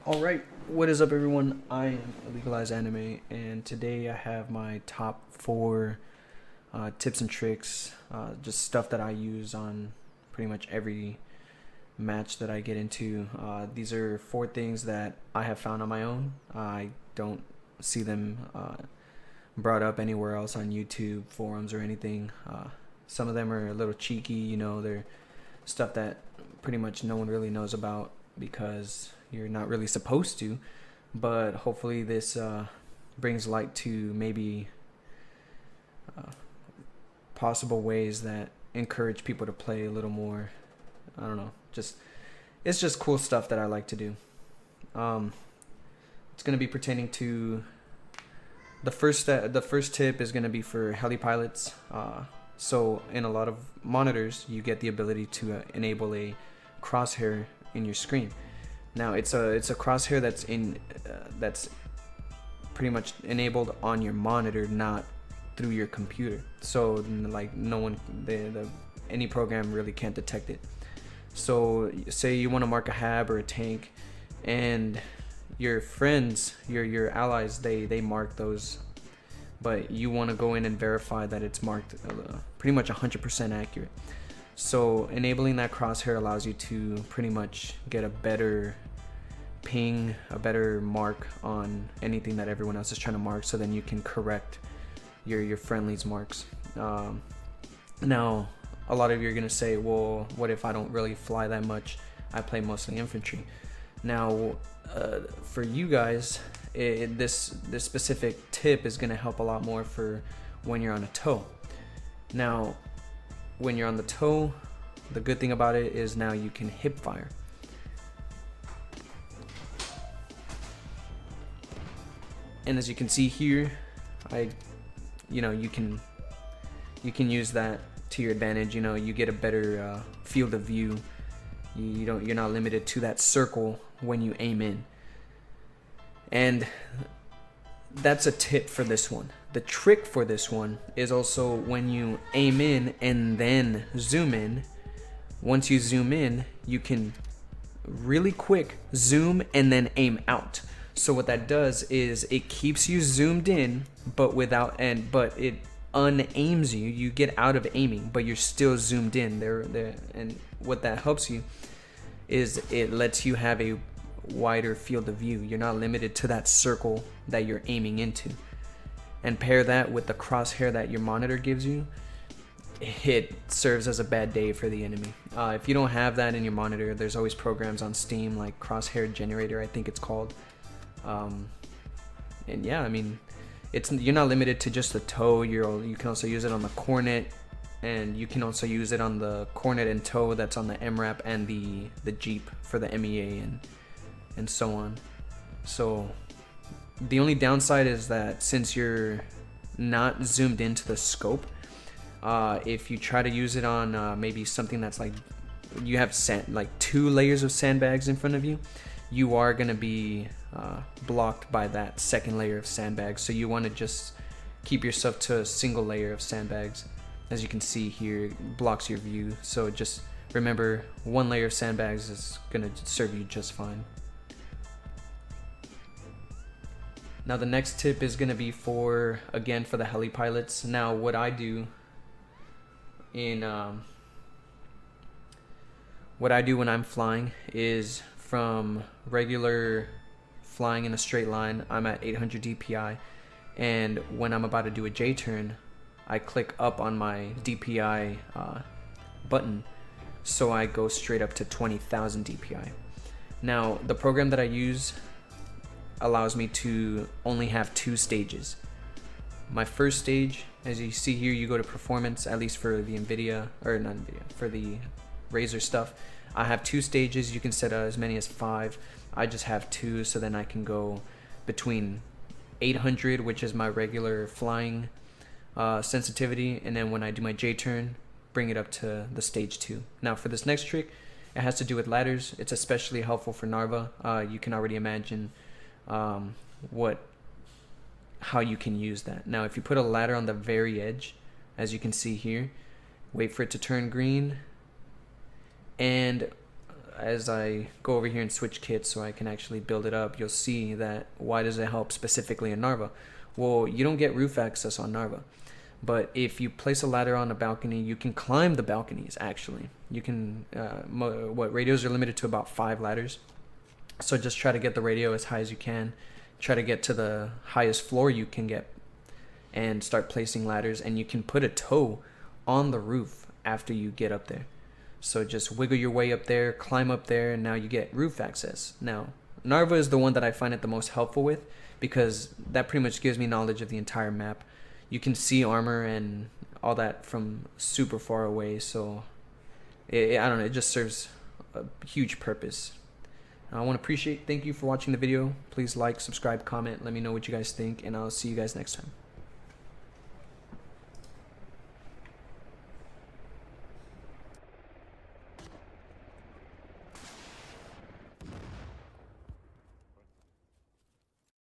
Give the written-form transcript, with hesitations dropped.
Alright, what is up everyone? I am Legalized Anime, and today I have my top 4 tips and tricks, just stuff that I use on pretty much every match that I get into. These are 4 things that I have found on my own. I don't see them brought up anywhere else on YouTube, forums, or anything. Some of them are a little cheeky, they're stuff that pretty much no one really knows about because you're not really supposed to, but hopefully this brings light to maybe possible ways that encourage people to play a little more. I don't know, it's just cool stuff that I like to do. It's going to be pertaining to the first tip is going to be for heli pilots. So in a lot of monitors you get the ability to enable a crosshair in your screen. Now it's a crosshair that's pretty much enabled on your monitor, not through your computer. So like no one, any program really can't detect it. So say you want to mark a hab or a tank, and your friends, your allies, they mark those, but you want to go in and verify that it's marked pretty much 100% accurate. So enabling that crosshair allows you to pretty much get a better ping, a better mark on anything that everyone else is trying to mark, so then you can correct your friendly's marks. Now, a lot of you are going to say, well, what if I don't really fly that much? I play mostly infantry. Now, for you guys, this specific tip is going to help a lot more for when you're on a tow. Now, when you're on the tow, the good thing about it is now you can hip fire. And as you can see here, you can use that to your advantage. You get a better field of view. You're not limited to that circle when you aim in. And that's a tip for this one. The trick for this one is also when you aim in and then zoom in. Once you zoom in, you can really quick zoom and then aim out. So what that does is it keeps you zoomed in, but it unaims you. You get out of aiming, but you're still zoomed in there. And what that helps you is it lets you have a wider field of view. You're not limited to that circle that you're aiming into. And pair that with the crosshair that your monitor gives you, it serves as a bad day for the enemy. If you don't have that in your monitor, there's always programs on Steam like Crosshair Generator, I think it's called. And yeah, I mean, you're not limited to just the tow. You can also use it on the cornet, and you can also use it on the cornet and tow that's on the MRAP and the Jeep for the MEA and so on. So the only downside is that since you're not zoomed into the scope, if you try to use it on maybe something that's like you have 2 layers of sandbags in front of you, you are going to be blocked by that second layer of sandbags. So you want to just keep yourself to a single layer of sandbags. As you can see here, it blocks your view. So just remember, 1 layer of sandbags is going to serve you just fine. Now the next tip is going to be for the heli pilots. Now what I do when I'm flying is, from regular flying in a straight line, I'm at 800 DPI, and when I'm about to do a J-turn, I click up on my DPI button, so I go straight up to 20,000 DPI. Now the program that I use allows me to only have 2 stages. My first stage, as you see here, you go to performance, at least for the for the Razer stuff. I have 2 stages. You can set as many as 5. I just have 2, so then I can go between 800, which is my regular flying sensitivity, and then when I do my J-turn, bring it up to the stage 2. Now for this next trick, it has to do with ladders. It's especially helpful for Narva. You can already imagine how you can use that. Now if you put a ladder on the very edge, as you can see here, wait for it to turn green, and as I go over here and switch kits so I can actually build it up, you'll see that why does it help specifically in Narva? Well, you don't get roof access on Narva. But if you place a ladder on a balcony, you can climb the balconies, actually. You can, radios are limited to about 5 ladders. So just try to get the radio as high as you can. Try to get to the highest floor you can get and start placing ladders. And you can put a toe on the roof after you get up there. So just wiggle your way up there, climb up there, and now you get roof access. Now, Narva is the one that I find it the most helpful with because that pretty much gives me knowledge of the entire map. You can see armor and all that from super far away, so I don't know, it just serves a huge purpose. I want to thank you for watching the video. Please like, subscribe, comment, let me know what you guys think, and I'll see you guys next time.